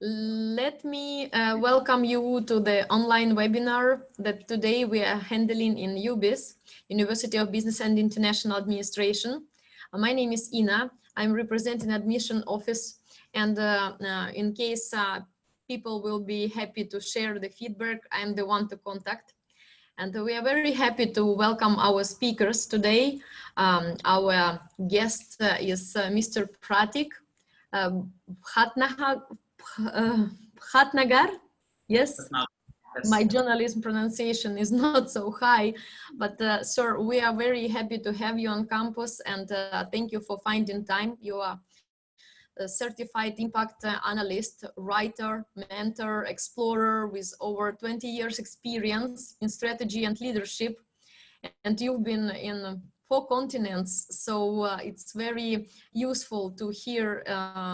Let me welcome you to the online webinar that today we are handling in UBIS, University of Business and International Administration. My name is Ina. I'm representing admission office, and in case people will be happy to share the feedback, I'm the one to contact. And we are very happy to welcome our speakers today. Our guest is Mr. Pratik, Bhatnagar. Yes, my journalism pronunciation is not so high, but sir, we are very happy to have you on campus, and thank you for finding time. You are a certified impact analyst, writer, mentor, explorer with over 20 years experience in strategy and leadership. And you've been in 4 continents, so it's very useful to hear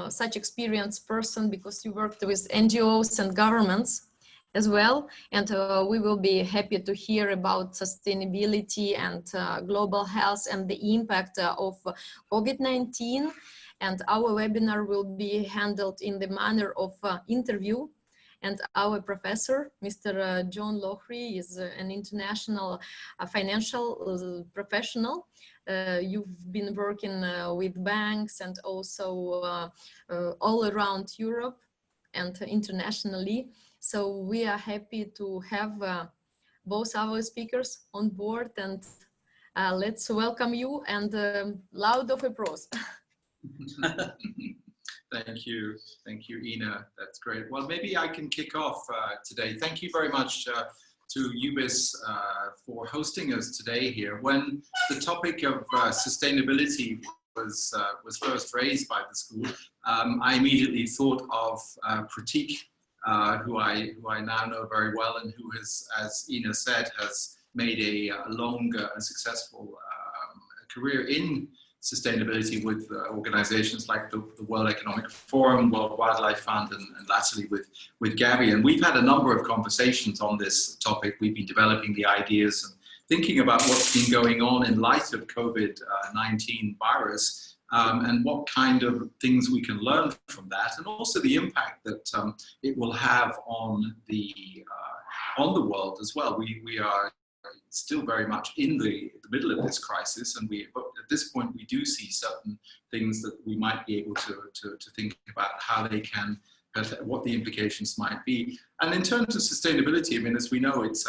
such experienced person, because you worked with NGOs and governments as well. And we will be happy to hear about sustainability and global health and the impact of COVID-19. And our webinar will be handled in the manner of interview. And our professor, Mr. John Lochrie, is an international financial professional. You've been working with banks and also all around Europe and internationally. So we are happy to have both our speakers on board, and let's welcome you, and loud of applause. Thank you, Ina. That's great. Well, maybe I can kick off today. Thank you very much to UBIS for hosting us today here. When the topic of sustainability was first raised by the school, I immediately thought of Pratik, who I now know very well, and who has, as Ina said, has made a long and successful career in sustainability with organizations like the World Economic Forum, World Wildlife Fund, and latterly with Gavi. And we've had a number of conversations on this topic. We've been developing the ideas and thinking about what's been going on in light of COVID-19 virus, and what kind of things we can learn from that, and also the impact that it will have on the world as well. We are still very much in the middle of this crisis, and but at this point we do see certain things that we might be able to think about how they can, what the implications might be. And in terms of sustainability, I mean, as we know, it's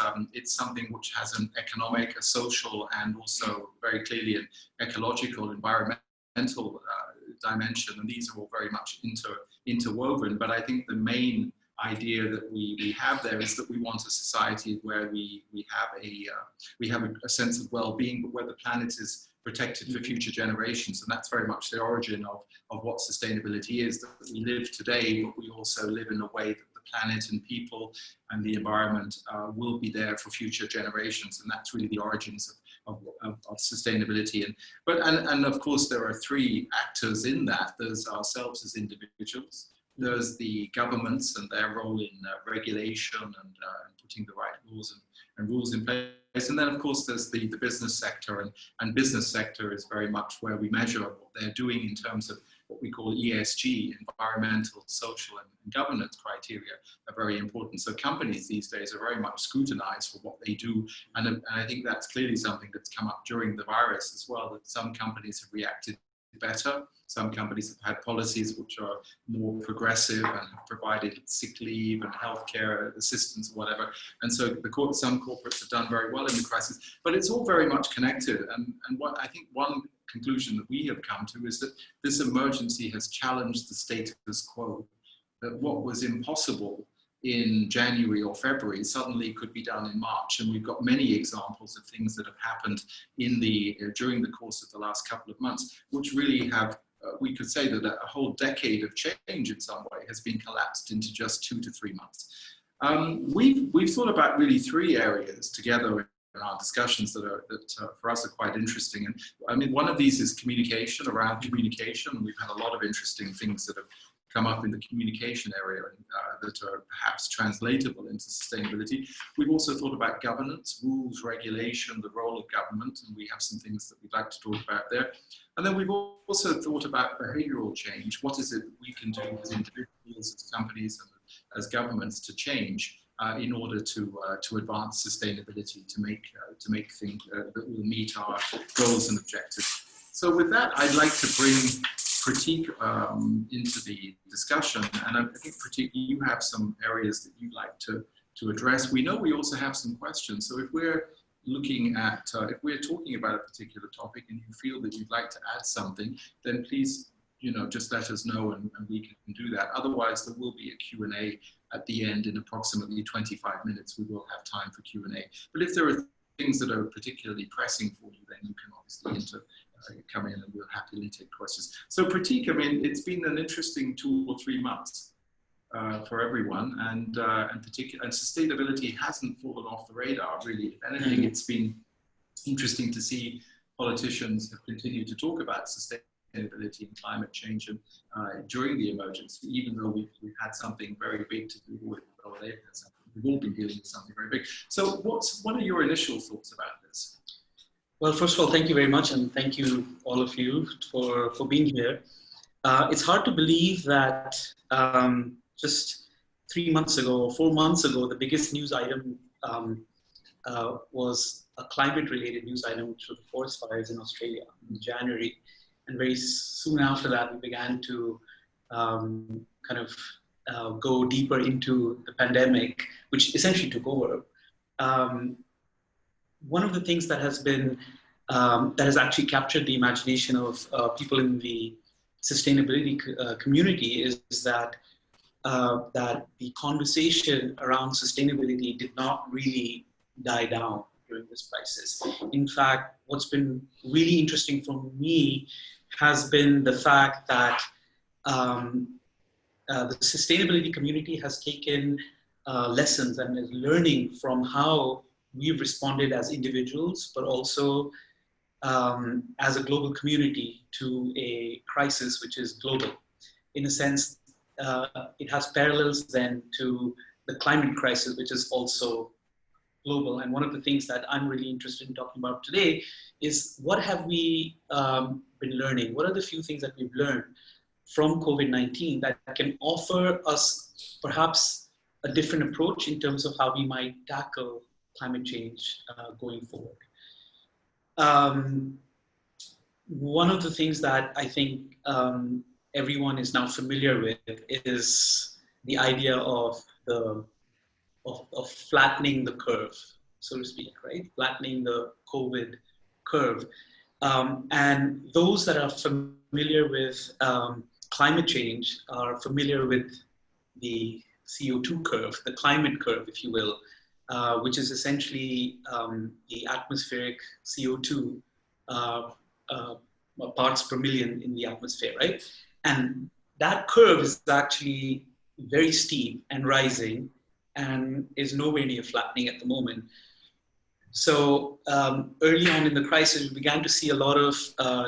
something which has an economic, a social, and also very clearly an ecological, environmental dimension, and these are all very much interwoven. But I think the main idea that we have there is that we want a society where we have a sense of well-being, but where the planet is protected for future generations. And that's very much the origin of what sustainability is, that we live today, but we also live in a way that the planet and people and the environment will be there for future generations. And that's really the origins of sustainability. And of course there are 3 actors in that. There's ourselves as individuals, there's the governments and their role in regulation and putting the right laws and rules in place. And then, of course, there's the business sector. And business sector is very much where we measure what they're doing in terms of what we call ESG, environmental, social, and governance criteria are very important. So companies these days are very much scrutinized for what they do. And I think that's clearly something that's come up during the virus as well, that some companies have reacted better. Some companies have had policies which are more progressive and have provided sick leave and healthcare assistance or whatever. And so some corporates have done very well in the crisis, but it's all very much connected. And what I think one conclusion that we have come to is that this emergency has challenged the status quo, that what was impossible in January or February suddenly could be done in March. And we've got many examples of things that have happened during the course of the last couple of months, which really have, we could say that a whole decade of change in some way has been collapsed into just 2 to 3 months. We've thought about really 3 areas together in our discussions that for us are quite interesting. And I mean, one of these is communication, around communication. We've had a lot of interesting things that have come up in the communication area that are perhaps translatable into sustainability. We've also thought about governance, rules, regulation, the role of government, and we have some things that we'd like to talk about there. And then we've also thought about behavioral change. What is it that we can do as individuals, as companies, and as governments to change in order to advance sustainability, to make things that will meet our goals and objectives. So with that, I'd like to bring Pratik into the discussion. And I think, Pratik, you have some areas that you'd like to address. We know we also have some questions. So if we're looking at, if we're talking about a particular topic and you feel that you'd like to add something, then please, just let us know and we can do that. Otherwise, there will be a Q&A at the end in approximately 25 minutes. We will have time for Q&A. But if there are things that are particularly pressing for you, then you can obviously come in and we'll happily take questions. So Pratik, I mean, it's been an interesting 2 or 3 months for everyone, and sustainability hasn't fallen off the radar, really. If anything, it's been interesting to see politicians have continued to talk about sustainability and climate change and, during the emergency, even though we've had something very big to do with, we've all been dealing with something very big. So what are your initial thoughts about this? Well, first of all, thank you very much, and thank you, all of you, for being here. It's hard to believe that just 3 months ago, or 4 months ago, the biggest news item was a climate-related news item, which was the forest fires in Australia in January. And very soon after that, we began to go deeper into the pandemic, which essentially took over. One of the things that has been, that has actually captured the imagination of people in the sustainability community is that the conversation around sustainability did not really die down during this crisis. In fact, what's been really interesting for me has been the fact that the sustainability community has taken lessons and is learning from how we've responded as individuals, but also as a global community to a crisis which is global. In a sense, it has parallels then to the climate crisis, which is also global. And one of the things that I'm really interested in talking about today is what have we been learning? What are the few things that we've learned from COVID-19 that can offer us perhaps a different approach in terms of how we might tackle climate change going forward. One of the things that I think everyone is now familiar with is the idea of flattening the curve, so to speak, right? Flattening the COVID curve. And those that are familiar with climate change are familiar with the CO2 curve, the climate curve, if you will, which is essentially the atmospheric CO2 parts per million in the atmosphere, right? And that curve is actually very steep and rising and is nowhere near flattening at the moment. So early on in the crisis, we began to see a lot of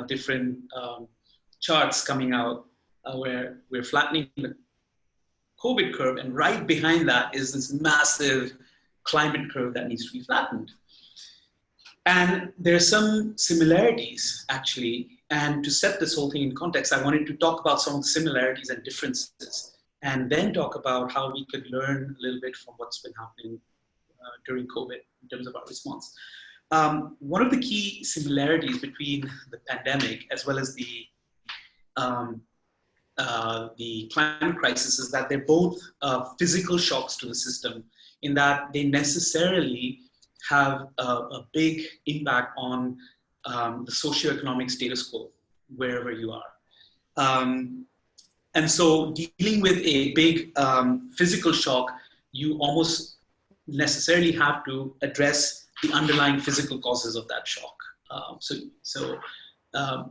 different charts coming out where we're flattening the COVID curve, and right behind that is this massive climate curve that needs to be flattened. And there's some similarities, actually. And to set this whole thing in context, I wanted to talk about some of the similarities and differences, and then talk about how we could learn a little bit from what's been happening during COVID in terms of our response. One of the key similarities between the pandemic as well as the climate crisis is that they're both physical shocks to the system, in that they necessarily have a big impact on the socioeconomic status quo wherever you are. And so dealing with a big physical shock, you almost necessarily have to address the underlying physical causes of that shock. So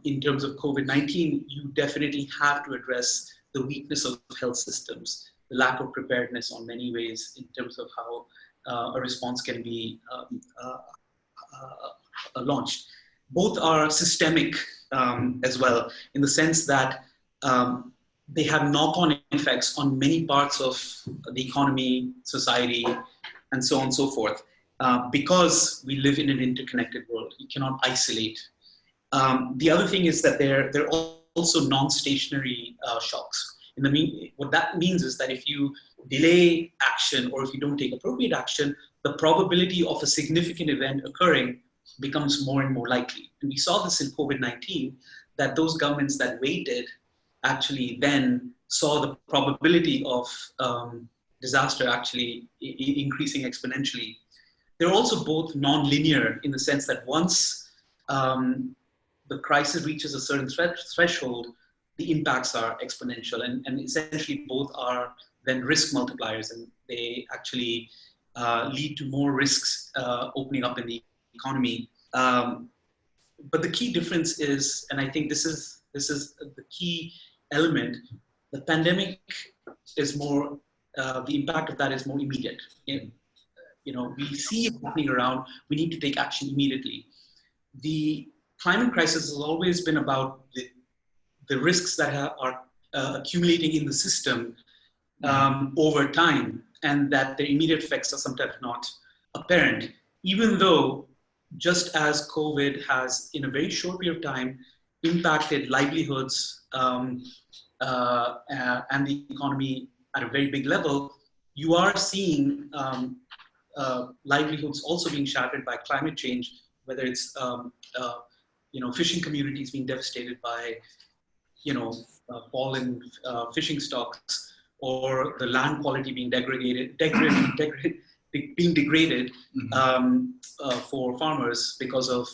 in terms of COVID-19, you definitely have to address the weakness of health systems, the lack of preparedness on many ways in terms of how a response can be launched. Both are systemic as well, in the sense that they have knock-on effects on many parts of the economy, society, and so on and so forth. Because we live in an interconnected world, you cannot isolate. The other thing is that they're also non-stationary shocks. What that means is that if you delay action or if you don't take appropriate action, the probability of a significant event occurring becomes more and more likely. And we saw this in COVID-19, that those governments that waited actually then saw the probability of disaster actually increasing exponentially. They're also both non-linear in the sense that once the crisis reaches a certain threshold, the impacts are exponential, and essentially both are then risk multipliers, and they actually lead to more risks opening up in the economy. But the key difference is, and I think this is the key element, the pandemic is more, the impact of that is more immediate. We see it happening around, we need to take action immediately. The climate crisis has always been about the risks that are accumulating in the system over time, and that the immediate effects are sometimes not apparent, even though just as COVID has, in a very short period of time, impacted livelihoods and the economy at a very big level, you are seeing livelihoods also being shattered by climate change, whether it's fishing communities being devastated by fallen fishing stocks, or the land quality being degraded for farmers because of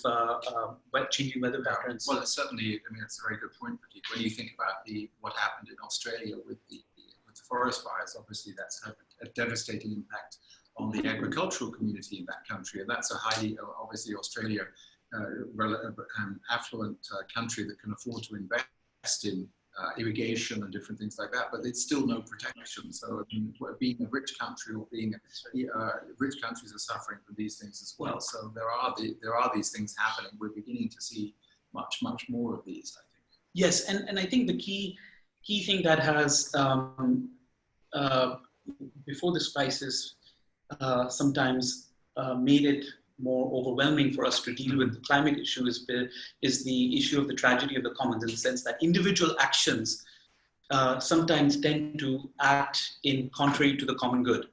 changing weather patterns. Well, it's certainly, it's a very good point, Pratik. When you think about what happened in Australia with the forest fires, obviously that's had a devastating impact on the agricultural community in that country, and that's a highly, obviously Australia, affluent country that can afford to invest in irrigation and different things like that, but it's still no protection. So being a rich country, or being rich countries are suffering from these things as well. So there are these things happening. We're beginning to see much more of these, I think. Yes, and I think the key thing that has before this crisis sometimes made it more overwhelming for us to deal with the climate issue is the issue of the tragedy of the commons, in the sense that individual actions sometimes tend to act in contrary to the common good.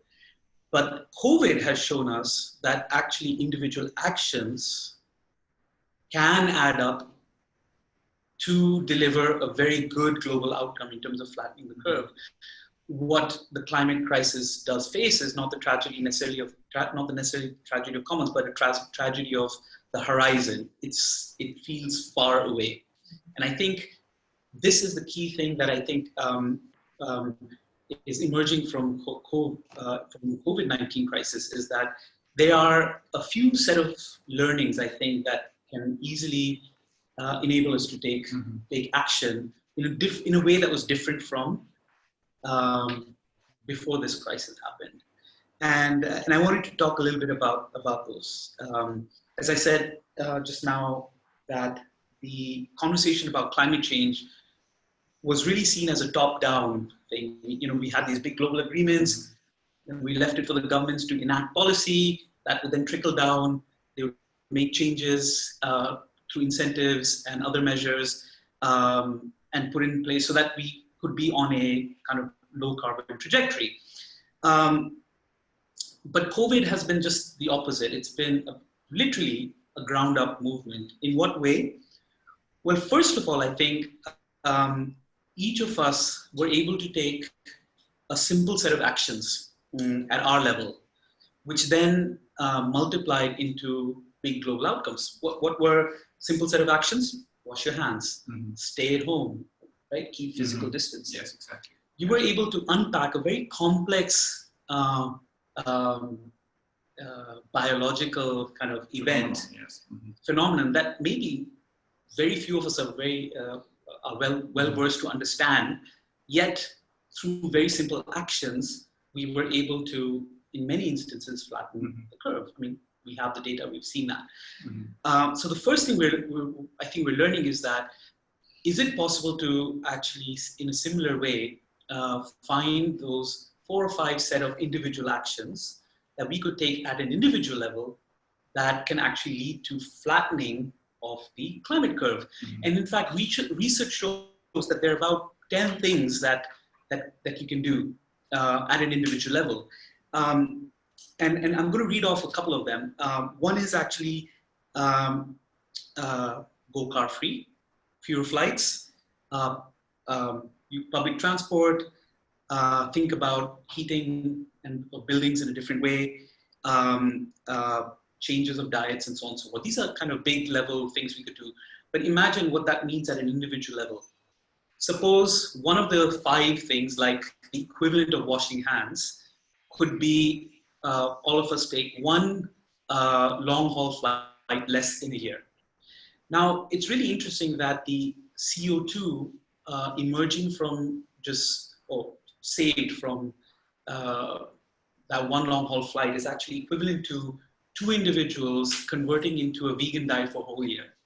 But COVID has shown us that actually individual actions can add up to deliver a very good global outcome in terms of flattening the curve. What the climate crisis does face is not the tragedy necessarily of tragedy of commons, but a tragedy of the horizon. It feels far away, and I think this is the key thing that I think is emerging from COVID-19 crisis, is that there are a few set of learnings I think that can easily enable us to take action in a way that was different from before this crisis happened. And I wanted to talk a little bit about those. As I said just now, that the conversation about climate change was really seen as a top-down thing. We had these big global agreements, and we left it for the governments to enact policy that would then trickle down. They would make changes through incentives and other measures, and put in place so that we could be on a kind of low carbon trajectory. But COVID has been just the opposite. It's been literally a ground up movement. In what way? Well, first of all, I think each of us were able to take a simple set of actions at our level, which then multiplied into big global outcomes. What were simple set of actions? Wash your hands, stay at home, right? Keep physical distance. Yes, exactly. You were able to unpack a very complex biological kind of event, phenomenon that maybe very few of us are well versed to understand. Yet, through very simple actions, we were able to, in many instances, flatten the curve. I mean, we have the data; we've seen that. So the first thing I think we're learning is that is it possible to actually, in a similar way, find those 4 or 5 set of individual actions that we could take at an individual level that can actually lead to flattening of the climate curve? And in fact, research shows that there are about 10 things that you can do at an individual level. And I'm going to read off a couple of them. One is actually go car free, fewer flights, public transport, think about heating and buildings in a different way, changes of diets and so on and so forth. These are kind of big level things we could do. But imagine what that means at an individual level. Suppose one of the 5 things, like the equivalent of washing hands, could be all of us take 1 long-haul flight less in a year. Now, it's really interesting that the CO2 emerging from saved from that 1 long-haul flight is actually equivalent to 2 individuals converting into a vegan diet for a whole year.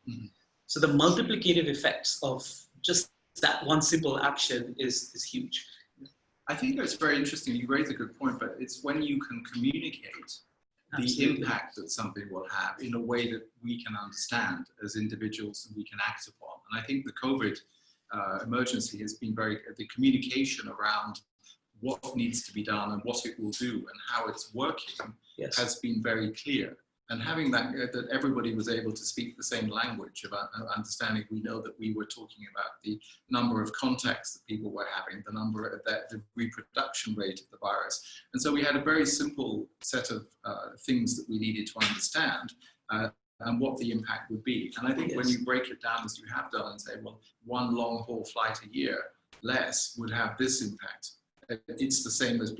So the multiplicative effects of just that one simple action is huge. I think that's very interesting. You raise a good point, but it's when you can communicate the impact that something will have in a way that we can understand as individuals and we can act upon. And I think the COVID emergency has been the communication around what needs to be done and what it will do and how it's working has been very clear. And having that everybody was able to speak the same language about understanding, we know that we were talking about the number of contacts that people were having, the reproduction rate of the virus. And so we had a very simple set of things that we needed to understand and what the impact would be. And I think when you break it down as you have done and say, well, 1 long haul flight a year less would have this impact. It's the same as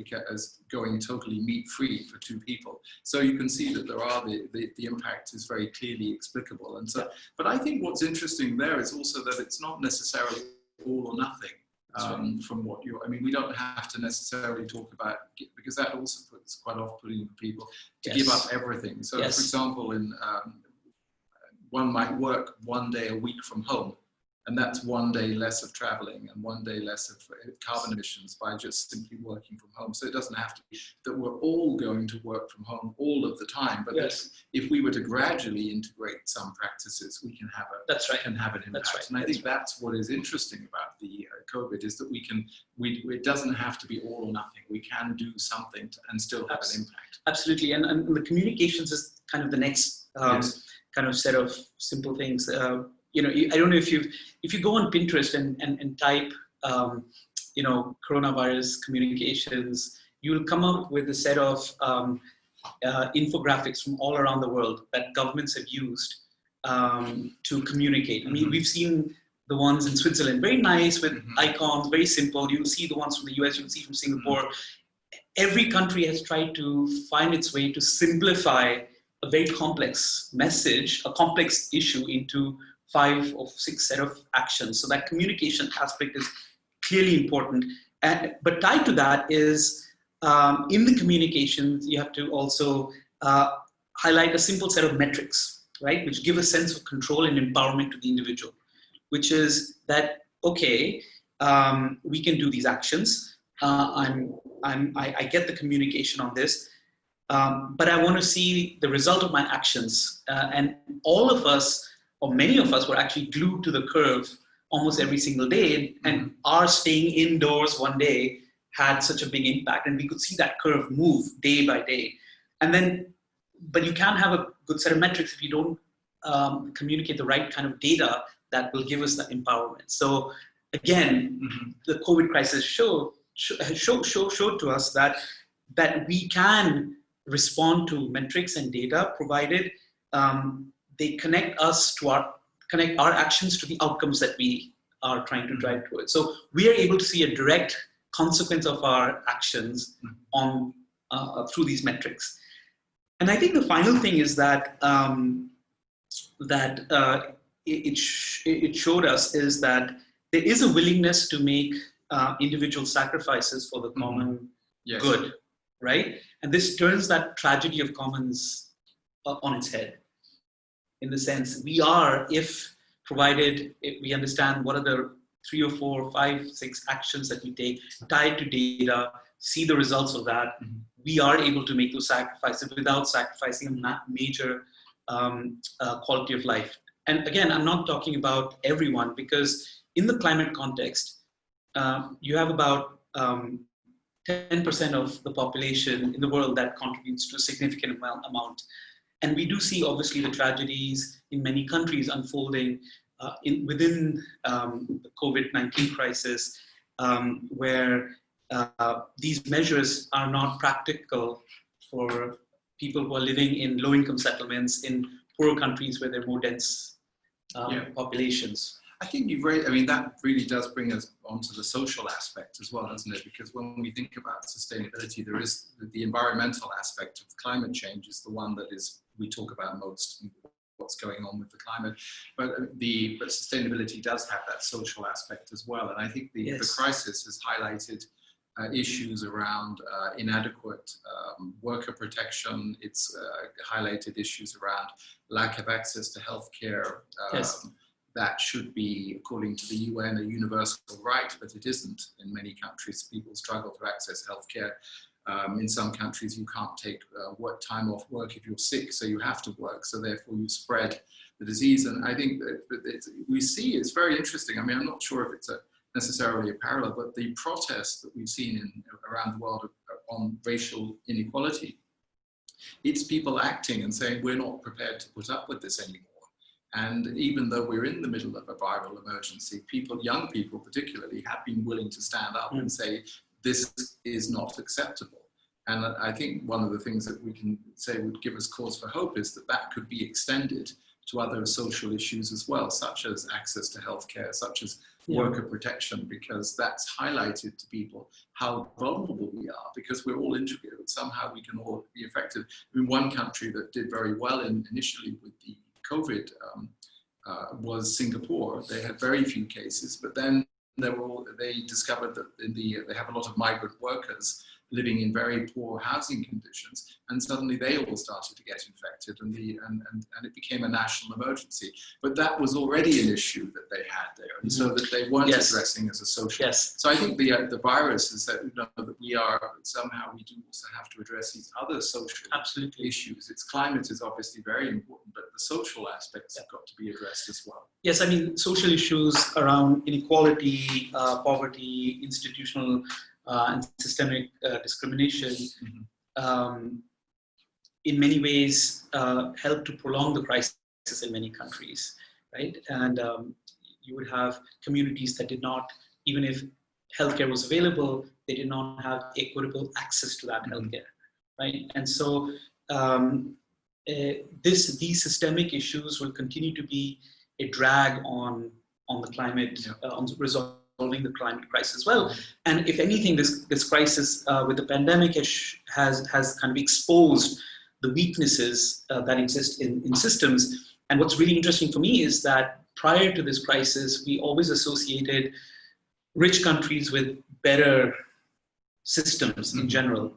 going totally meat-free for 2 people. So you can see that there are the impact is very clearly explicable. And so, but I think what's interesting there is also that it's not necessarily all or nothing from what I mean, we don't have to necessarily talk about, because that also puts quite off-putting for people to give up everything. So for example, one might work 1 day a week from home. And that's 1 day less of traveling and 1 day less of carbon emissions by just simply working from home. So it doesn't have to be that we're all going to work from home all of the time. But if we were to gradually integrate some practices, we can have an impact. And I think that's what is interesting about the COVID, is that it doesn't have to be all or nothing. We can do something and still have an impact. Absolutely. And the communications is kind of the next kind of set of simple things. I don't know if you go on Pinterest and type, coronavirus communications, you'll come up with a set of infographics from all around the world that governments have used to communicate. I mean, we've seen the ones in Switzerland, very nice with icons, very simple. You'll see the ones from the US, you'll see from Singapore. Every country has tried to find its way to simplify a very complex message, a complex issue, into 5 or 6 set of actions. So that communication aspect is clearly important. But tied to that is, in the communications, you have to also highlight a simple set of metrics, right? Which give a sense of control and empowerment to the individual, which is that, okay, we can do these actions. I get the communication on this, but I want to see the result of my actions. And all of us, or many of us, were actually glued to the curve almost every single day, and our staying indoors 1 day had such a big impact, and we could see that curve move day by day. And then, but you can't have a good set of metrics if you don't communicate the right kind of data that will give us that empowerment. So again, the COVID crisis showed to us that we can respond to metrics and data, provided they connect our actions to the outcomes that we are trying to drive towards. So we are able to see a direct consequence of our actions on through these metrics. And I think the final thing is that it showed us is that there is a willingness to make individual sacrifices for the common good, right? And this turns that tragedy of commons on its head. In the sense, we are, if provided we understand what are the 3 or 4, 5, 6 actions that we take tied to data, see the results of that, we are able to make those sacrifices without sacrificing a major quality of life. And again, I'm not talking about everyone, because in the climate context, you have about 10% of the population in the world that contributes to a significant amount. And we do see, obviously, the tragedies in many countries unfolding within the COVID-19 crisis, where these measures are not practical for people who are living in low-income settlements in poorer countries where there are more dense populations. I think you've raised, I mean, that really does bring us onto the social aspect as well, doesn't it? Because when we think about sustainability, there is the environmental aspect of climate change is the one that we talk about most, what's going on with the climate. But sustainability does have that social aspect as well. And I think the crisis has highlighted issues around inadequate worker protection. It's highlighted issues around lack of access to healthcare. That should be, according to the UN, a universal right, but it isn't in many countries. People struggle to access healthcare. In some countries, you can't take time off work if you're sick, so you have to work. So therefore, you spread the disease. And I think that we see it's very interesting. I mean, I'm not sure if it's necessarily a parallel, but the protests that we've seen around the world on racial inequality, it's people acting and saying, we're not prepared to put up with this anymore. And even though we're in the middle of a viral emergency, young people particularly, have been willing to stand up and say, this is not acceptable. And I think one of the things that we can say would give us cause for hope is that that could be extended to other social issues as well, such as access to healthcare, such as worker protection, because that's highlighted to people how vulnerable we are, because we're all integrated. Somehow we can all be affected. I mean, one country that did very well initially with the COVID was Singapore. They had very few cases, but then they discovered that they have a lot of migrant workers living in very poor housing conditions, and suddenly they all started to get infected, and it became a national emergency. But that was already an issue that they had there, and so that they weren't addressing as a social. So I think the virus is that, that we do also have to address these other social issues. Climate is obviously very important, but the social aspects have got to be addressed as well. Yes, I mean, social issues around inequality, poverty, institutional and systemic discrimination, in many ways help to prolong the crisis in many countries, right? And you would have communities that did not, even if healthcare was available, they did not have equitable access to that healthcare, right? And so these systemic issues will continue to be a drag on the climate, on resolving the climate crisis as well. And if anything, this crisis with the pandemic has kind of exposed the weaknesses that exist in systems. And what's really interesting for me is that prior to this crisis, we always associated rich countries with better systems in general.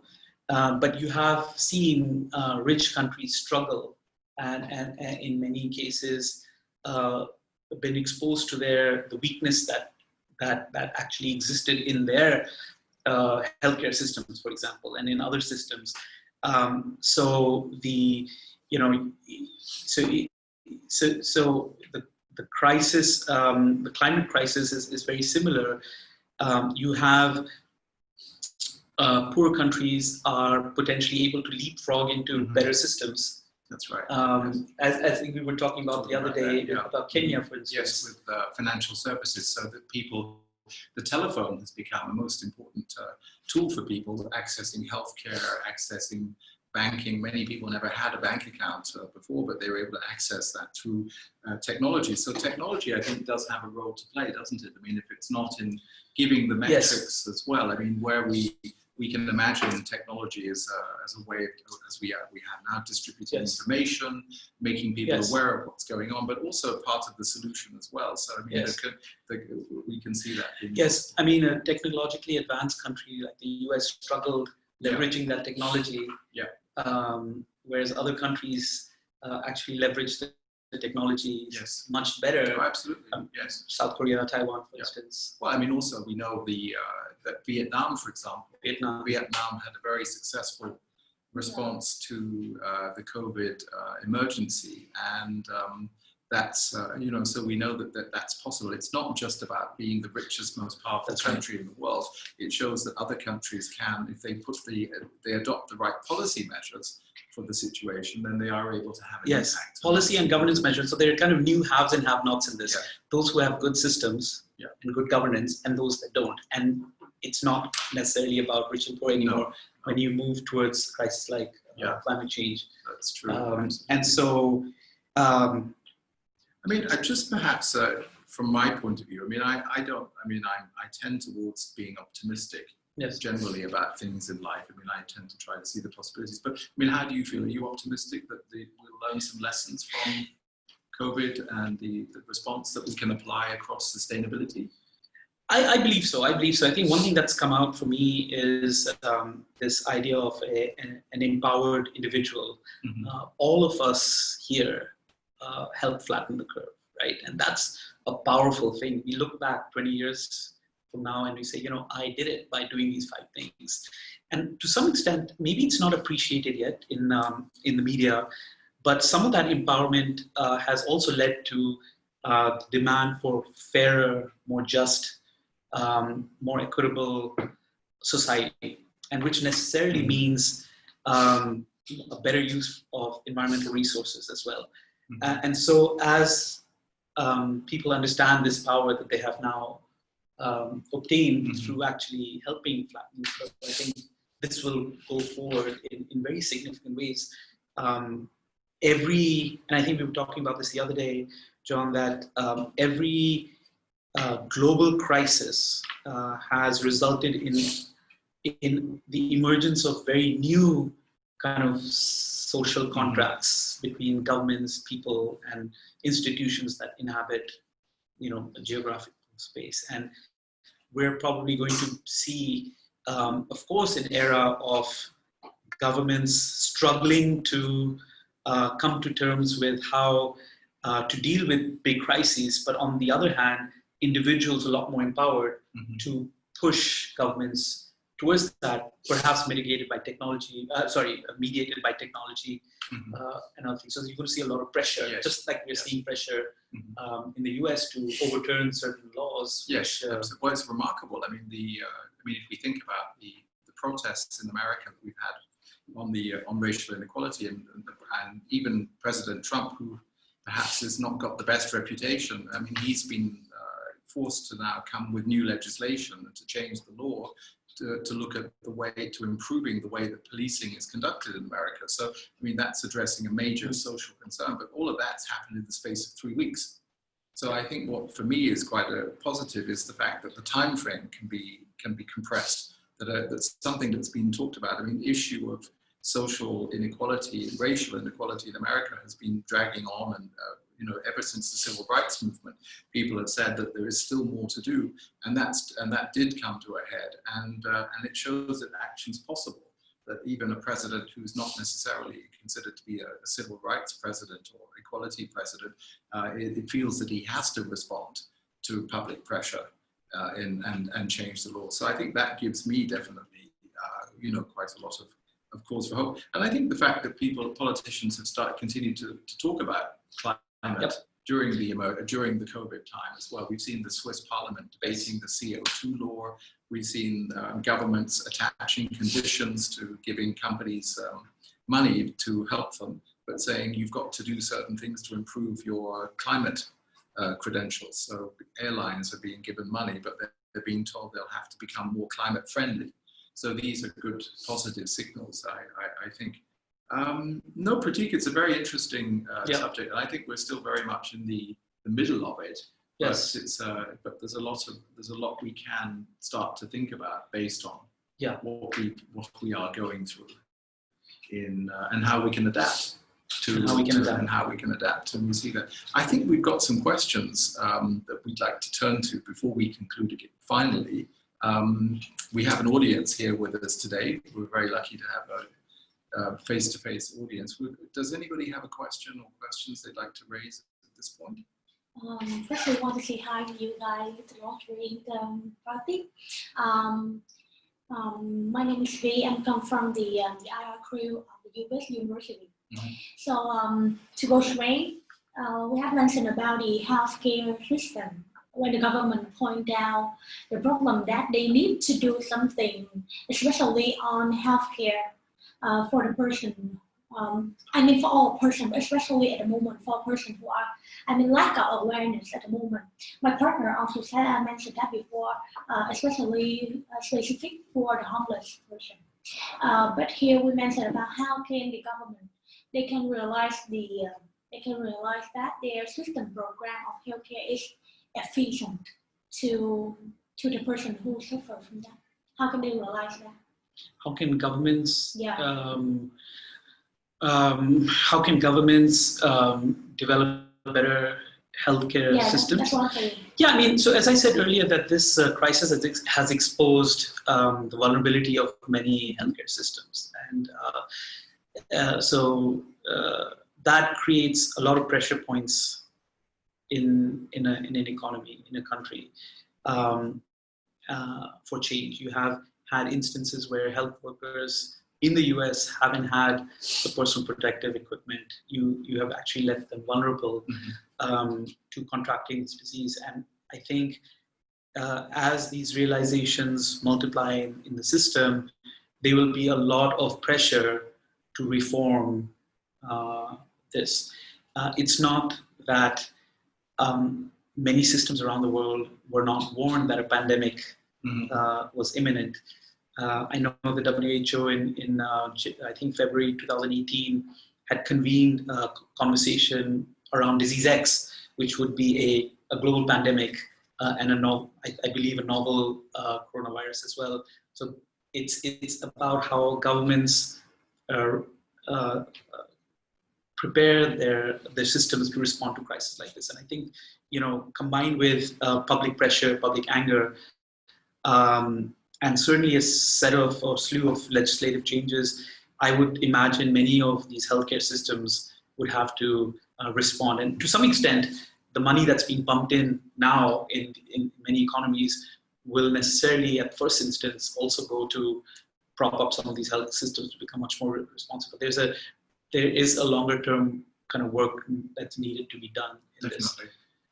But you have seen rich countries struggle and in many cases been exposed to the weakness that actually existed in their healthcare systems, for example, and in other systems. So the crisis, the climate crisis is very similar. You have poor countries are potentially able to leapfrog into better systems. That's right. As I think we were talking about the other day about Kenya, for instance. Yes, with financial services, so that the telephone has become a most important tool for people accessing healthcare, accessing banking. Many people never had a bank account before, but they were able to access that through technology. So technology, I think, does have a role to play, doesn't it? I mean, if it's not in giving the metrics as well, I mean, where we can imagine technology as a way, as we have now, distributing information, making people aware of what's going on, but also part of the solution as well. So I mean, we can see that. Yes, I mean, a technologically advanced country like the US struggled leveraging that technology, whereas other countries actually leveraged technology is Yes. much better. Oh, absolutely. Yes. South Korea, Taiwan, for instance. Well, I mean, also we know that Vietnam, for example, Vietnam had a very successful response to the COVID emergency, and that's so we know that that's possible. It's not just about being the richest, most powerful country in the world. It shows that other countries can, if they adopt the right policy measures for the situation, then they are able to have an impact. Policy and governance measures. So there are kind of new haves and have-nots in this. Yeah. Those who have good systems and good governance, and those that don't. And it's not necessarily about rich and poor anymore when you move towards crises like climate change. That's true. And so, I mean, just perhaps from my point of view, I mean, I tend towards being optimistic. Yes. Generally about things in life. I mean, I tend to try to see the possibilities. But I mean, how do you feel? Are you optimistic that we'll learn some lessons from COVID and the response that we can apply across sustainability? I believe so. I think one thing that's come out for me is this idea of an empowered individual. Mm-hmm. All of us here help flatten the curve, right? And that's a powerful thing. We look back 20 years from now and we say, I did it by doing these 5 things. And to some extent, maybe it's not appreciated yet in the media, but some of that empowerment has also led to the demand for fairer, more just, more equitable society, and which necessarily means a better use of environmental resources as well. Mm-hmm. And so as people understand this power that they have now obtained Mm-hmm. through actually helping flatten the curve, I think this will go forward in very significant ways. And I think we were talking about this the other day, John, that every global crisis has resulted in the emergence of very new kind of social contracts between governments, people, and institutions that inhabit, a geographic space. And we're probably going to see, of course, an era of governments struggling to come to terms with how to deal with big crises, but on the other hand, individuals a lot more empowered to push governments towards that, perhaps mediated by technology, and other things. So you're going to see a lot of pressure, just like we're seeing pressure in the US to overturn certain laws. Yes, well, it's remarkable. I mean, if we think about the protests in America that we've had on racial inequality, and even President Trump, who perhaps has not got the best reputation. I mean, he's been forced to now come with new legislation to change the law to look at the way to improving the way that policing is conducted in America. So, I mean, that's addressing a major social concern, but all of that's happened in the space of 3 weeks. So I think what for me is quite a positive is the fact that the time frame can be compressed, that's something that's been talked about. I mean, the issue of social inequality, racial inequality in America has been dragging on, and ever since the civil rights movement, people have said that there is still more to do, and that did come to a head, and it shows that action's possible. That even a president who's not necessarily considered to be a civil rights president or equality president, it feels that he has to respond to public pressure and change the law. So I think that gives me definitely quite a lot of cause for hope. And I think the fact that politicians have continued to talk about climate during the COVID time as well. We've seen the Swiss Parliament debating the CO2 law. We've seen governments attaching conditions to giving companies money to help them, but saying you've got to do certain things to improve your climate credentials. So airlines are being given money, but they're being told they'll have to become more climate friendly. So these are good positive signals, I think. No, Pratik, it's a very interesting subject, and I think we're still very much in the middle of it. Yes. But there's a lot we can start to think about based on what we are going through and how we can adapt and we see that. I think we've got some questions that we'd like to turn to before we conclude again. Finally, we have an audience here with us today. We're very lucky to have face-to-face audience. Does anybody have a question or questions they'd like to raise at this point? First, I want to say hi to you guys, Lochrie and Pratik. My name is V. I'm come from the IR crew of the UBIS University. Mm-hmm. So to go straight, we have mentioned about the healthcare system, when the government point out the problem that they need to do something, especially on healthcare for the person. I mean, for all persons, especially at the moment for persons who are, lack of awareness at the moment. My partner also said, I mentioned that before, especially specific for the homeless person. But here we mentioned about how can the government, they can realize that their system program of healthcare is efficient to the person who suffers from that. How can they realize that? How can governments? Yeah. How can governments develop better healthcare systems? That's one thing. Yeah, I mean, so as I said earlier, that this crisis has exposed the vulnerability of many healthcare systems, and so that creates a lot of pressure points in an economy, in a country, for change. You have had instances where health workers in the US haven't had the personal protective equipment. You have actually left them vulnerable to contracting this disease. And I think as these realizations multiply in the system, there will be a lot of pressure to reform this. It's not that many systems around the world were not warned that a pandemic was imminent. I know the WHO in I think February 2018 had convened a conversation around disease X, which would be a global pandemic and I believe a novel coronavirus as well. So it's about how governments prepare their systems to respond to crises like this. And I think, combined with public pressure, public anger, and certainly a set of or slew of legislative changes, I would imagine many of these healthcare systems would have to respond. And to some extent, the money that's being pumped in now in many economies will necessarily, at first instance, also go to prop up some of these health systems to become much more responsible. There is a longer term kind of work that's needed to be done in this.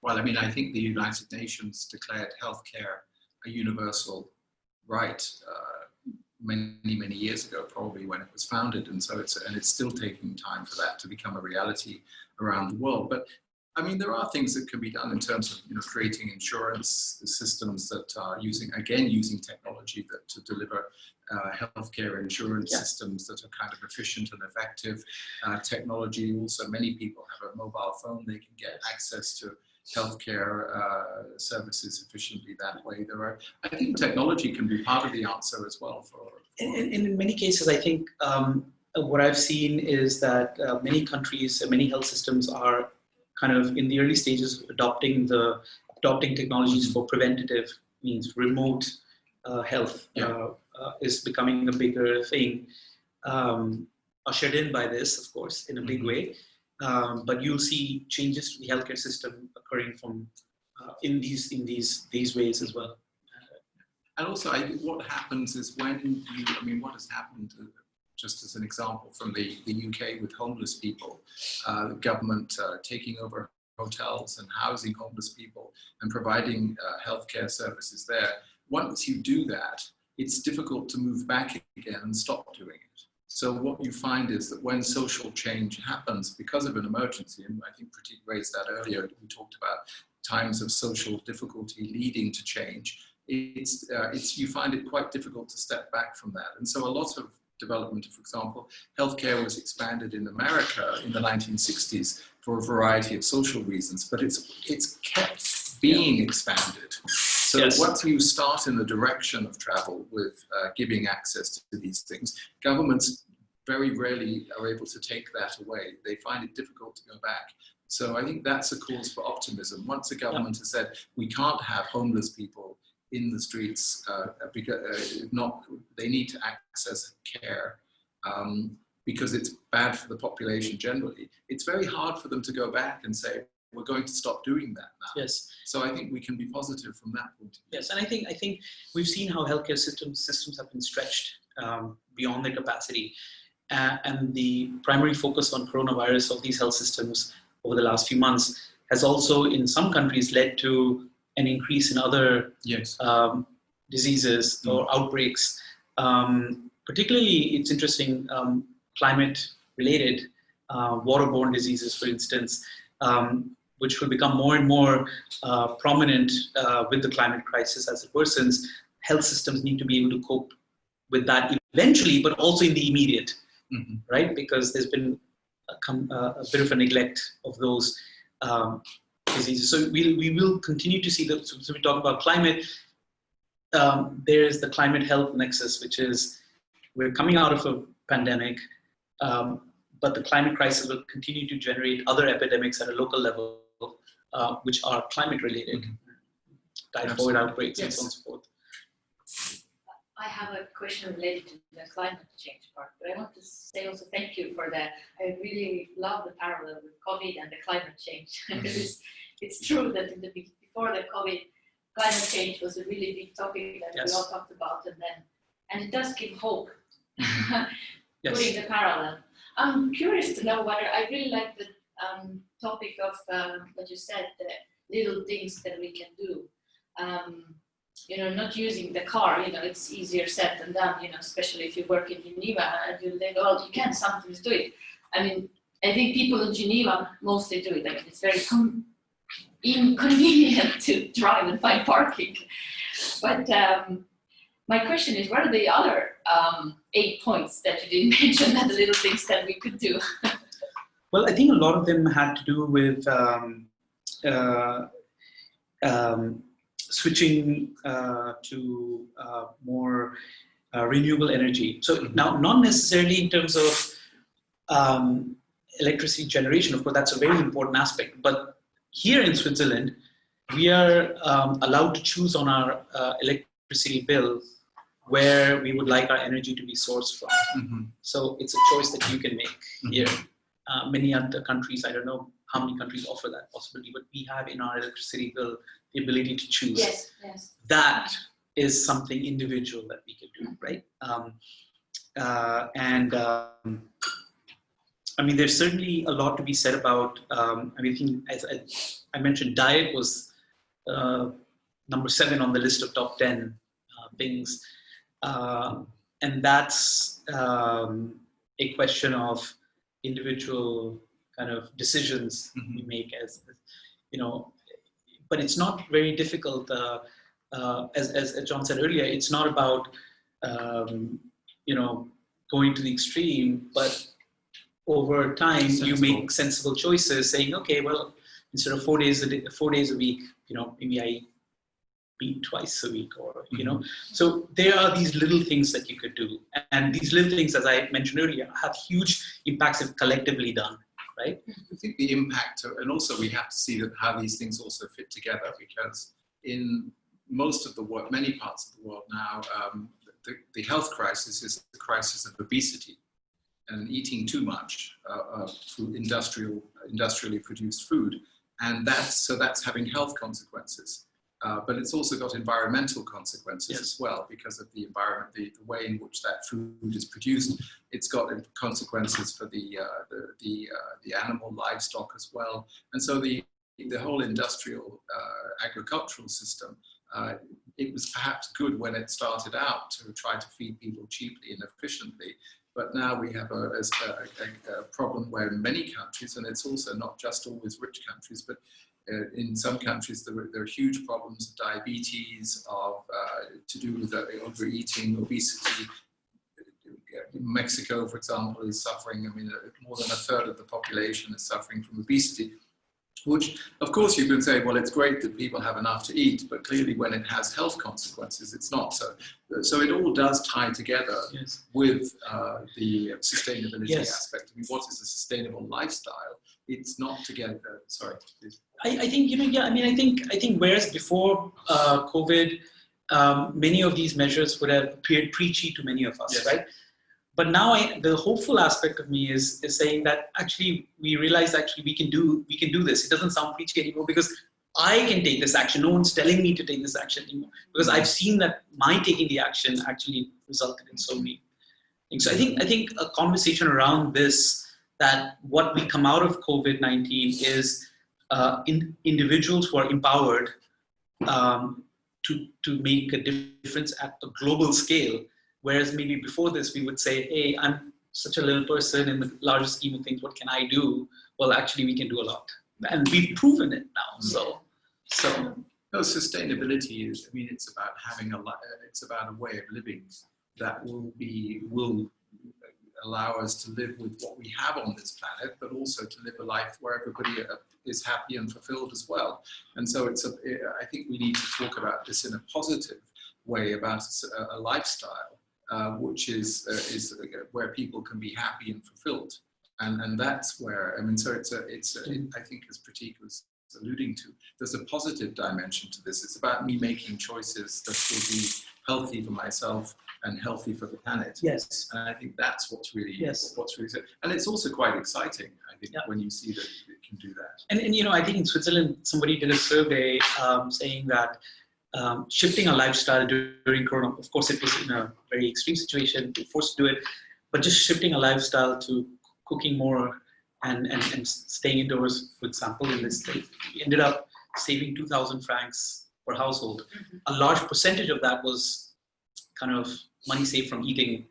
Well, I mean, I think the United Nations declared healthcare a universal right many years ago, probably when it was founded, and so it's still taking time for that to become a reality around the world. But I mean, there are things that can be done in terms of creating insurance systems that are using technology to deliver healthcare insurance systems that are kind of efficient and effective. Technology also, many people have a mobile phone; they can get access to healthcare services efficiently that way. I think technology can be part of the answer as well. And in many cases, I think what I've seen is that many countries, many health systems are kind of in the early stages of adopting technologies for preventative means. Remote health is becoming a bigger thing, ushered in by this, of course, in a big way. But you'll see changes to the healthcare system occurring from in these ways as well. And also, what happens is what has happened, just as an example from the UK with homeless people, the government taking over hotels and housing homeless people and providing healthcare services there. Once you do that, it's difficult to move back again and stop doing it. So what you find is that when social change happens because of an emergency, and I think Pratik raised that earlier, we talked about times of social difficulty leading to change, you find it quite difficult to step back from that. And so a lot of development, for example, healthcare was expanded in America in the 1960s for a variety of social reasons, but it's kept being expanded. So once you start in the direction of travel with giving access to these things, governments very rarely are able to take that away. They find it difficult to go back. So I think that's a cause for optimism. Once a government has said, we can't have homeless people in the streets because they need to access care, because it's bad for the population generally, it's very hard for them to go back and say, we're going to stop doing that now. Yes. So I think we can be positive from that point of view. Yes, and I think we've seen how healthcare systems have been stretched beyond their capacity. And the primary focus on coronavirus of these health systems over the last few months has also, in some countries, led to an increase in other diseases or outbreaks. Particularly, it's interesting, climate-related waterborne diseases, for instance, which will become more and more prominent with the climate crisis as it worsens. Health systems need to be able to cope with that eventually, but also in the immediate, right? Because there's been a bit of a neglect of those diseases. So we will continue to see that. So we talk about climate. There is the climate health nexus, which is we're coming out of a pandemic, but the climate crisis will continue to generate other epidemics at a local level, which are climate related, typhoid outbreaks and so on and so forth. I have a question related to the climate change part, but I want to say also thank you for that. I really love the parallel with COVID and the climate change. It's true that before the COVID, climate change was a really big topic that we all talked about, and it does give hope. Putting the parallel. I'm curious to know whether I really like the topic of what you said, the little things that we can do. Not using the car, it's easier said than done, especially if you work in Geneva and you think, well, you can sometimes do it. I mean, I think people in Geneva mostly do it. I mean, it's very inconvenient to drive and find parking. But my question is, what are the other 8 points that you didn't mention, that the little things that we could do? Well, I think a lot of them had to do with switching to more renewable energy. So now, not necessarily in terms of electricity generation, of course, that's a very important aspect. But here in Switzerland, we are allowed to choose on our electricity bill where we would like our energy to be sourced from. So it's a choice that you can make here. Many other countries, I don't know how many countries offer that possibility, but we have in our electricity bill the ability to choose. Yes. That is something individual that we can do, right? I mean, there's certainly a lot to be said about, as I mentioned, diet was number 7 on the list of top 10 things. And that's a question of individual kind of decisions we make as but it's not very difficult. As John said earlier, it's not about, going to the extreme, but over time you make sensible choices saying, okay, well, instead of 4 days a week, maybe I eat twice a week, or so there are these little things that you could do, and these little things, as I mentioned earlier, have huge impacts if collectively done, right? I think the impact, and also we have to see how these things also fit together, because in most of the world, many parts of the world now, the health crisis is the crisis of obesity and eating too much industrially produced food, and that's having health consequences. But it's also got environmental consequences as well, because of the environment, the way in which that food is produced. It's got consequences for the animal livestock as well. And so the whole industrial agricultural system, it was perhaps good when it started out to try to feed people cheaply and efficiently. But now we have a problem where in many countries, and it's also not just always rich countries, but in some countries there are huge problems of diabetes, to do with overeating, obesity. Mexico, for example, is suffering. I mean, more than a third of the population is suffering from obesity, which, of course, you can say, well, it's great that people have enough to eat, but clearly when it has health consequences, it's not. So it all does tie together with the sustainability aspect. I mean, what is a sustainable lifestyle? It's not to get, sorry, please. I think, I think whereas before COVID, many of these measures would have appeared preachy to many of us, right? But now the hopeful aspect of me is saying that actually we realize actually we can do this. It doesn't sound preachy anymore because I can take this action. No one's telling me to take this action anymore because I've seen that my taking the action actually resulted in so many things. So I think a conversation around this, that what we come out of COVID-19 is individuals who are empowered to make a difference at a global scale. Whereas maybe before this, we would say, hey, I'm such a little person in the larger scheme of things, what can I do? Well, actually, we can do a lot. And we've proven it now. So. No, sustainability is, I mean, it's about having it's about a way of living that will allow us to live with what we have on this planet, but also to live a life where everybody is happy and fulfilled as well. And so I think we need to talk about this in a positive way, about a lifestyle, which is where people can be happy and fulfilled. And that's where, I mean, so I think as Pratik was alluding to, there's a positive dimension to this. It's about me making choices that will be healthy for myself and healthy for the planet. Yes. And I think that's what's really and it's also quite exciting, I think, when you see that it can do that. And you know, I think in Switzerland, somebody did a survey saying that shifting a lifestyle during Corona, of course, it was in a very extreme situation, we were forced to do it, but just shifting a lifestyle to cooking more and staying indoors, for example, in this state, we ended up saving 2,000 francs per household. A large percentage of that was kind of money saved from eating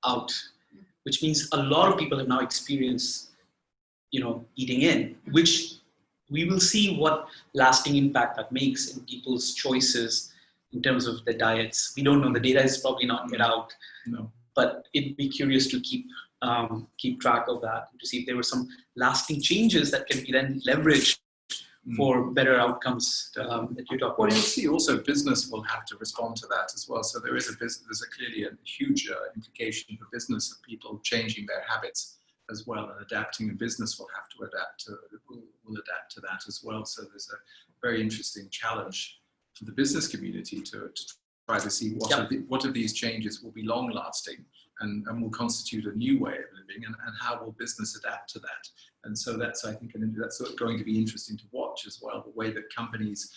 out, which means a lot of people have now experienced, you know, eating in, which we will see what lasting impact that makes in people's choices in terms of their diets. We don't know, the data is probably not yet out, but it'd be curious to keep track of that, to see if there were some lasting changes that can be then leveraged for better outcomes that you talk about. Well, you'll see also business will have to respond to that as well. So there's clearly a huge implication for business of people changing their habits as well and adapting, and business will have to adapt to that as well. So there's a very interesting challenge for the business community to try to see what of these changes will be long lasting and will constitute a new way of living, and how will business adapt to that. And so that's, I think, that's going to be interesting to watch as well, the way that companies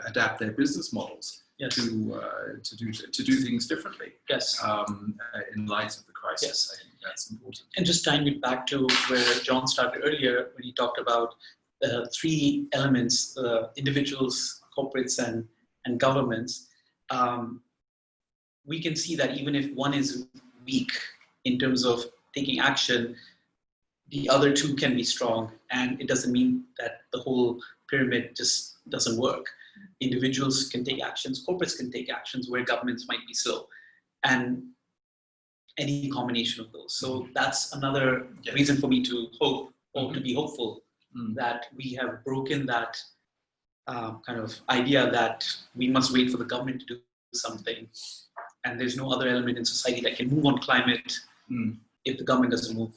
adapt their business models to do things differently. Yes. In light of the crisis, I think that's important. And just tying it back to where John started earlier, when he talked about three elements: individuals, corporates, and governments. We can see that even if one is weak in terms of taking action, the other two can be strong, and it doesn't mean that the whole pyramid just doesn't work. Individuals can take actions, corporates can take actions where governments might be slow, and any combination of those. So that's another reason for me to hope, or to be hopeful, that we have broken that kind of idea that we must wait for the government to do something, and there's no other element in society that can move on climate if the government doesn't move.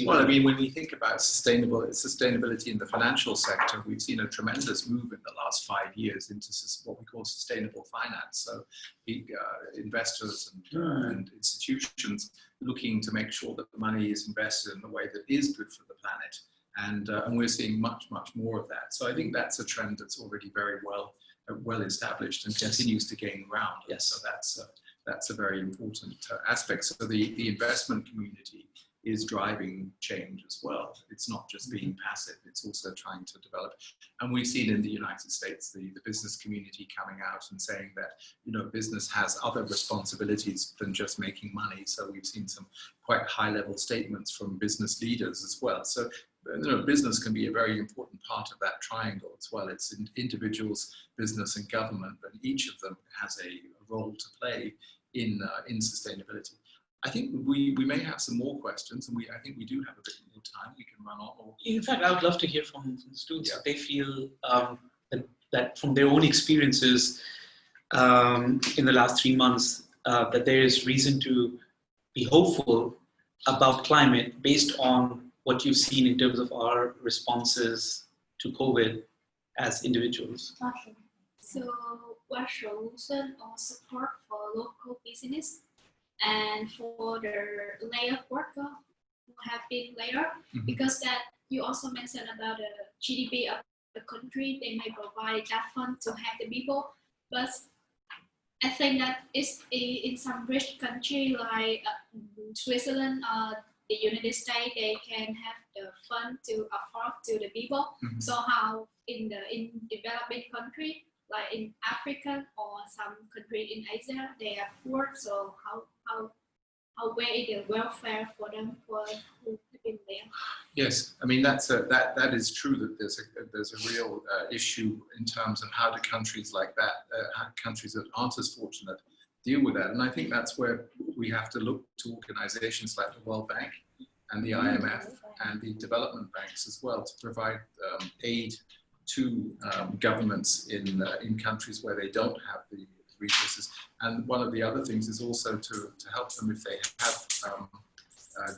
Well, I mean, when we think about sustainability in the financial sector, we've seen a tremendous move in the last 5 years into what we call sustainable finance. So big investors and institutions looking to make sure that the money is invested in a way that is good for the planet. And we're seeing much more of that. So I think that's a trend that's already very well established and continues to gain ground. Yes. So that's a very important aspect. So the investment community is driving change as well. It's not just being passive, it's also trying to develop. And we've seen in the United States, the business community coming out and saying that, you know, business has other responsibilities than just making money. So we've seen some quite high level statements from business leaders as well. So, you know, business can be a very important part of that triangle as well. It's individuals, business and government, but each of them has a role to play in sustainability. I think we may have some more questions, and I think we do have a bit more time. We can run on. In fact, I would love to hear from the students if they feel that from their own experiences in the last 3 months, that there is reason to be hopeful about climate based on what you've seen in terms of our responses to COVID as individuals. Okay. So what solution or support for local business and for the layoff worker who have been laid off, because that you also mentioned about the GDP of the country, they may provide that fund to help the people, but I think that is in some rich country like Switzerland or the United States, they can have the fund to afford to the people. So how in developing country like in Africa or some country in Asia, they are poor. So how where is the welfare for them for who living there? Yes, I mean that is true that there's a real issue in terms of how do countries like that, how countries that aren't as fortunate deal with that, and I think that's where we have to look to organizations like the World Bank and the IMF and the development banks as well to provide aid to governments in countries where they don't have the resources. And one of the other things is also to help them if they have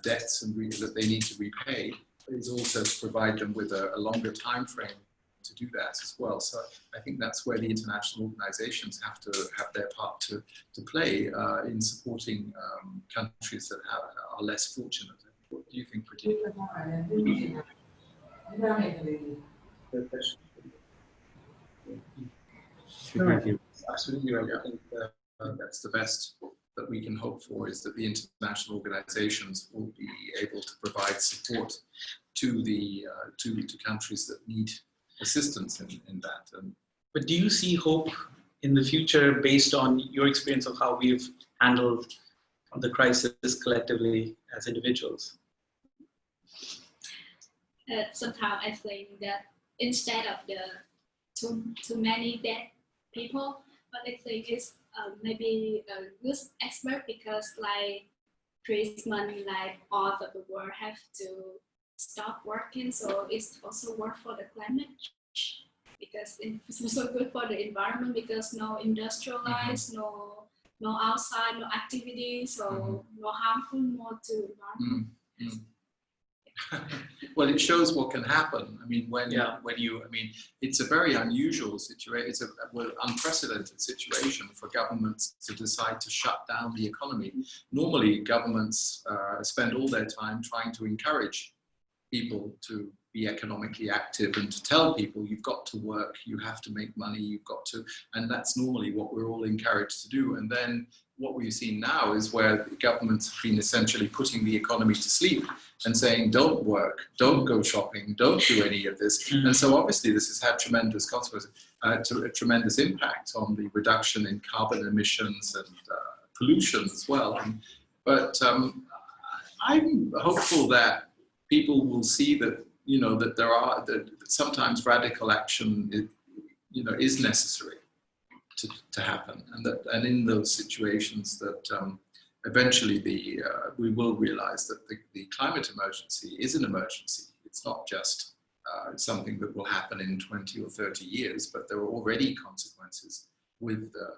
debts and that they need to repay, is also to provide them with a longer time frame to do that as well. So I think that's where the international organizations have to have their part to play in supporting countries that are less fortunate. What do you think, Pratik? Absolutely right. I think that's the best that we can hope for, is that the international organizations will be able to provide support to the to countries that need assistance in that. But do you see hope in the future based on your experience of how we've handled the crisis collectively as individuals? Sometimes I think that instead of the too many dead people, but I think it's maybe a good expert, because like treatment, like all of the world have to stop working, so it's also work for the climate change, because it's also good for the environment, because no industrialized, no outside, no activity, so no harmful more to environment. Well, it shows what can happen. I mean, when you, I mean, it's a very unusual situation. It's a unprecedented situation for governments to decide to shut down the economy. Normally, governments spend all their time trying to encourage people to be economically active and to tell people you've got to work, you have to make money, you've got to, and that's normally what we're all encouraged to do. And then what we've seen now is where the governments have been essentially putting the economy to sleep and saying, don't work, don't go shopping, don't do any of this. And so obviously this has had tremendous consequences, a tremendous impact on the reduction in carbon emissions and pollution as well. But I'm hopeful that people will see that, you know, that that sometimes radical action, is necessary to happen, and in those situations that eventually we will realize that the climate emergency is an emergency. It's not just something that will happen in 20 or 30 years, but there are already consequences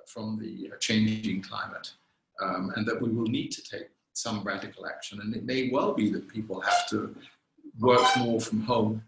from the changing climate, and that we will need to take some radical action. And it may well be that people have to work more from home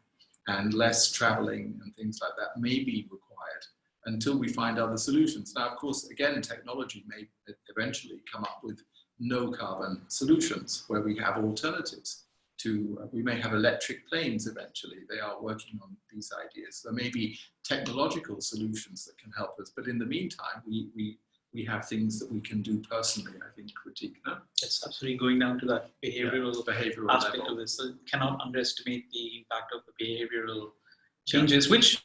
and less traveling and things like that may be required until we find other solutions. Now, of course, again, technology may eventually come up with no carbon solutions where we have alternatives to, we may have electric planes eventually. They are working on these ideas. There may be technological solutions that can help us, but in the meantime, we have things that we can do personally, I think, Pratik, no? It's absolutely going down to that behavioral aspect level of this. So cannot underestimate the impact of the behavioral changes, which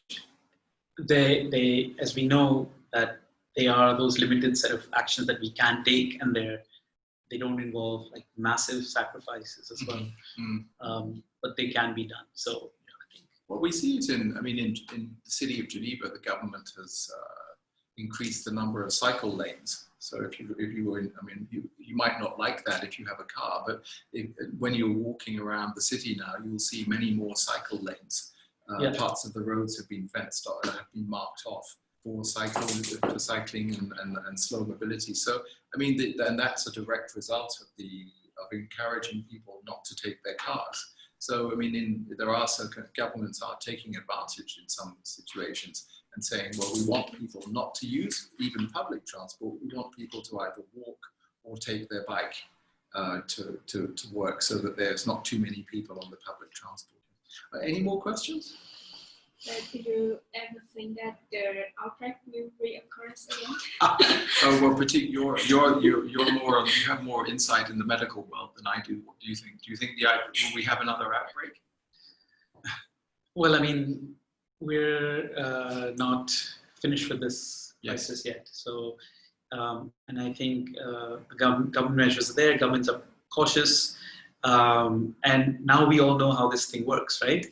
they, as we know, that they are those limited set of actions that we can take, and they don't involve like massive sacrifices as well, but they can be done. So I think. Well, we see it in the city of Geneva, the government has increase the number of cycle lanes. So if you were in, you might not like that if you have a car, but when you're walking around the city now, you'll see many more cycle lanes. Parts of the roads have been fenced off, have been marked off for cycling and slow mobility. So and that's a direct result of encouraging people not to take their cars. So there are governments are taking advantage in some situations and saying, well, we want people not to use even public transport. We want people to either walk or take their bike to work, so that there's not too many people on the public transport. Any more questions? Do you ever think that the outbreak will reoccur again? Oh well, Pratik, you're more. You have more insight in the medical world than I do. What do you think? Do you think will we have another outbreak? Well, I mean, we're not finished with this crisis yet. So, and I think government measures are there. Governments are cautious, and now we all know how this thing works, right?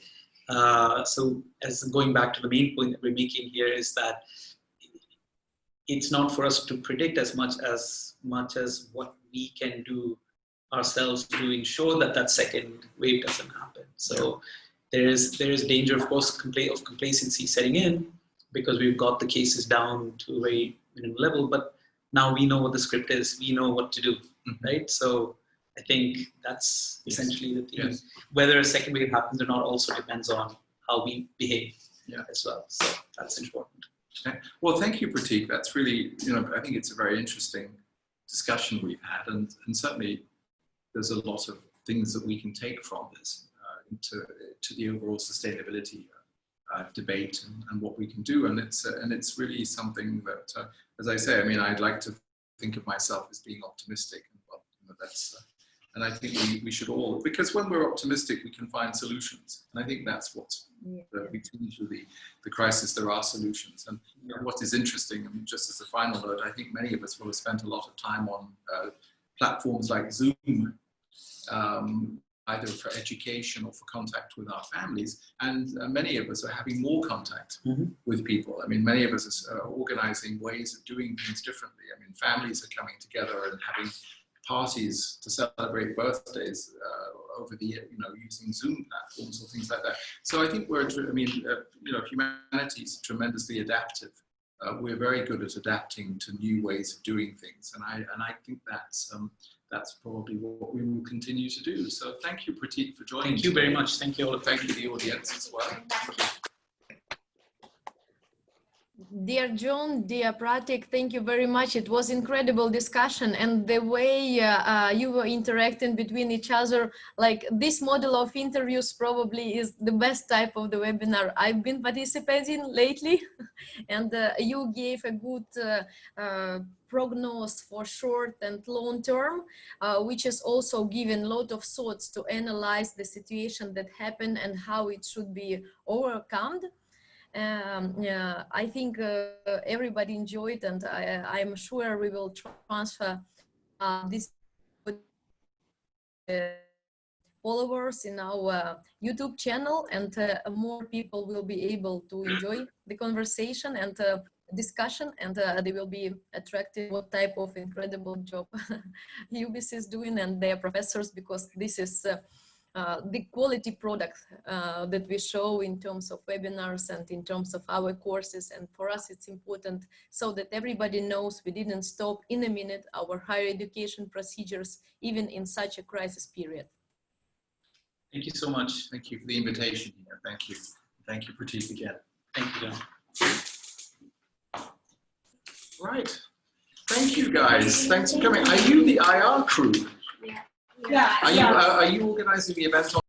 So, as going back to the main point that we're making here is that it's not for us to predict as much as what we can do ourselves to ensure that that second wave doesn't happen. So there is danger, of course, of complacency setting in, because we've got the cases down to a very minimum level, but now we know what the script is, we know what to do, right? So I think that's essentially the theme. Yes. Whether a second wave happens or not also depends on how we behave as well. So that's important. Okay. Well, thank you, Pratik. That's really, I think it's a very interesting discussion we've had, and certainly there's a lot of things that we can take from this to the overall sustainability debate and what we can do. And it's really something that, as I say, I mean, I'd like to think of myself as being optimistic, and and I think we should all, because when we're optimistic, we can find solutions. And I think that's what's we come to the crisis. There are solutions. And what is interesting, I mean, just as a final note, I think many of us will have spent a lot of time on platforms like Zoom, either for education or for contact with our families. And many of us are having more contact with people. I mean, many of us are organizing ways of doing things differently. I mean, families are coming together and having parties to celebrate birthdays over the, using Zoom platforms or things like that. So I think humanity is tremendously adaptive. We're very good at adapting to new ways of doing things, and I think that's probably what we will continue to do. So thank you, Pratik, for joining. Thank you very much. Thank you all. Thank you to the audience as well. Dear John, dear Pratik, thank you very much. It was incredible discussion, and the way you were interacting between each other, like this model of interviews probably is the best type of the webinar I've been participating lately. And you gave a good prognosis for short and long term, which is also given a lot of thoughts to analyze the situation that happened and how it should be overcome. I think everybody enjoyed, and I'm sure we will transfer this followers in our YouTube channel, and more people will be able to enjoy the conversation and discussion, and they will be attracted what type of incredible job UBIS is doing and their professors, because this is the quality product that we show in terms of webinars and in terms of our courses. And for us, it's important so that everybody knows we didn't stop in a minute our higher education procedures, even in such a crisis period. Thank you so much. Thank you for the invitation. Thank you. Thank you, Pratik, again. Thank you, John. Right. Thank you, guys. Thanks for coming. Are you the IR crew? Yeah. Are you organizing the event on